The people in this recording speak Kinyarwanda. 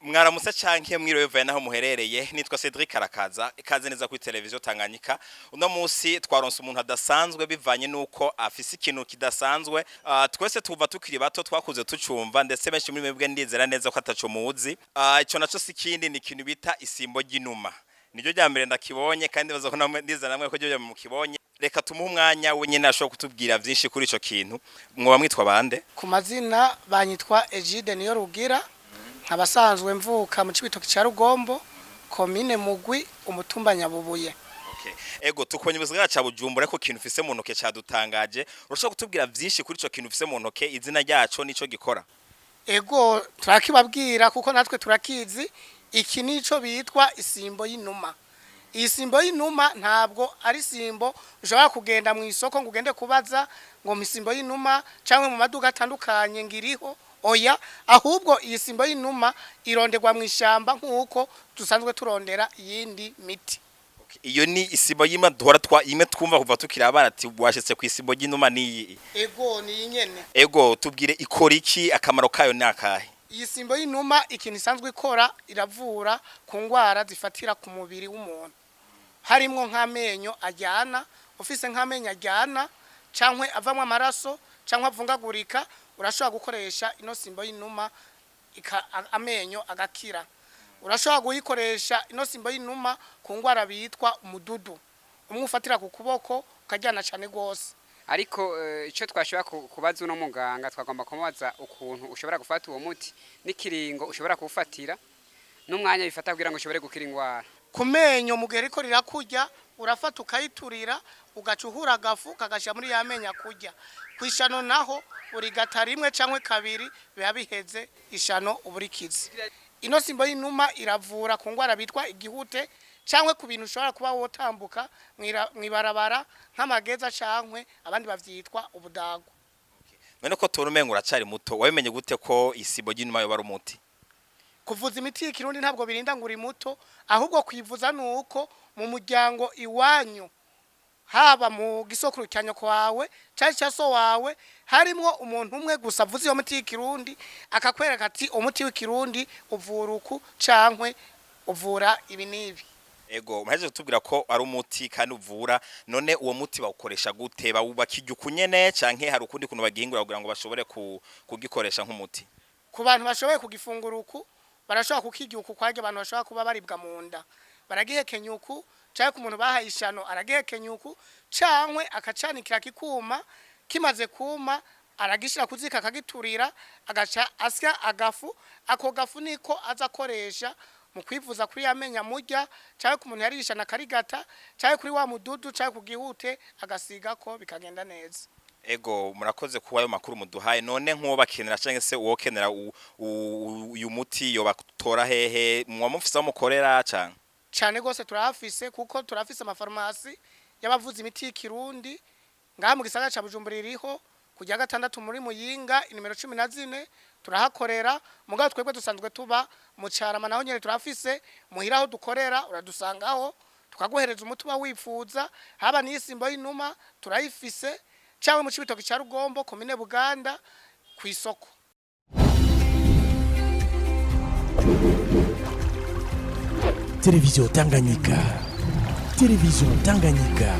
Mwaramutse canke mwiriwe bivaye naho muherereye nitwa Cedric Arakaza ikaze neza kuri televiziyo Tanganyika uno munsi twaronse umuntu adasanzwe bivanye nuko afise ikintu kidasanzwe twese tuva tukiri bato twakuze tucumva ndetse benshi muri mwebwe ndizera neza ko ataco muzi ico naco sikindi ni ikintu bita isimbo ry'inuma niryo rya mbere ndakibonye kandi baza ko ndizera namwe ko ryo mukibonye reka tumuhe umwanya wenyine ashobora kutubwira vyinshi kuri ico kintu mwoba mwitwa bande ku mazina banyitwa Egide niyo rugira abasanzwe mvuka mu cibitoki ca Rugombo komine Mugwi umutumba Nyabubuye. Okay. Ego tukonye ubuzigara ca Bujumbura ko kintu ufise mu ntoke cadutangaje urashobora kutubwira vyinshi kuri ico kintu ufise mu ntoke izina ryaco nico gikora. Ego turakibabwira kuko natwe turakizi iki nico bitwa isimbo y'inuma. Isimbo y'inuma ntabwo ari simbo ushobora kugenda mu isoko ngo ugende kubaza ngo misimbo y'inuma cyangwa mu maduka atandukanye ngiriho oya ahubwo iyi simbo y'inuma ironderwa mu ishamba nkuko dusanzwe turondera yindi miti. Iyo ni isimbo y'ima duhora ime twumva kuva tukira abana ati washitse ku isimbo y'inuma ni ego ni nyene. Ego tubwire ikora iki akamaro kayo nakahe. Iyi simbo y'inuma ikintu isanzwe ikora iravura ku ngwara zifatira ku mubiri w'umuntu harimwo nk'amenyo ajyana ufise nk'amenyo ajyana cankwe avamwe amaraso cankwe avungagurika urashobora gukoresha ino simbo y'inuma amenyo agakira urashobora kuyikoresha ino simbo y'inuma ku ngwara bitwa umududu umwe ufatira ku kuboko ukajyana cyane gose ariko ico twashobora kubaza uno muganga twagomba kumubaza ukuntu ushobora gufata uwo muti n'ikiringo ushobora kufatira n'umwanya bifata kugira ngo ushobore gukira ingwara ku menyo mugere ko rirakurya urafata ukayiturira ugacuhura agafu kagasha muri ya menya kurya kwishano naho uri gatarimwe cankwe kabiri biba biheze ishano uburikizi ino simbo y'inuma iravura ku ngwara bitwa igihute cankwe ku bintu ushobora kuba wotambuka mwibarabara nk'amageza cankwe abandi bavyitwa ubudago. None ko turumenga uracari muto wabimenye gute ko isimbo y'inuma yo bari umuti kuvuza imiti y'ikirundi ntabwo birinda nguri muto ahubwo kwivuza nuko mu muryango iwanyu haba mu gisokuru cyanyo kwawe cyari cyaso wawe harimo umuntu umwe gusa avuze iyo miti y'ikirundi akakwereka ati umuti w'ikirundi uvura uku cankwe uvura ibi nibi. Ego mwaje kutubwira ko ari umuti kandi uvura none uwo muti bawukoresha gute bawubakijya kunyene canke hari ukundi kuntu bagihingura kugira ngo bashobore kugikoresha nk'umuti ku bantu bashoboye kugifungura uku barashobora kukigyuka kwage abantu bashobora kuba baribwa mu nda baragihekenya uku cyangwa ku muntu bahaye ishano aragihekenya uku cankwe akacanikira kikuma kimaze kuma aragishira kuzika akagiturira agaca asya agafu ako gafu niko azakoresha mu kwivuza kuri yamenya mujya cyangwa ku muntu yarishana karigata cyangwa kuri wa mududu cyangwa kugihute agasiga ko bikagenda neza. Ego murakoze kuba ayo makuru muduhaye none nko bakenera canke se uwokenera uyu muti yo batora hehe mwamufisa mukorera cyane gose turafise kuko turafise amafarmasi y'abavuza imiti y'ikirundi ngaha mu gisagara ca Bujumbura iriho kujya gatandatu muri Muyinga inimero 14 turahakorera mugabo twebwe dusanzwe tuba mu Carama naho nyene turafise muhiraho dukorera uradusangaho tukaguhereza umutuba wifuza haba n'isimbo y'inuma turayifise cyawe mu cibitoki ca Rugombo komine Buganda kwisoko. Télévision Tanganyika. Télévision Tanganyika.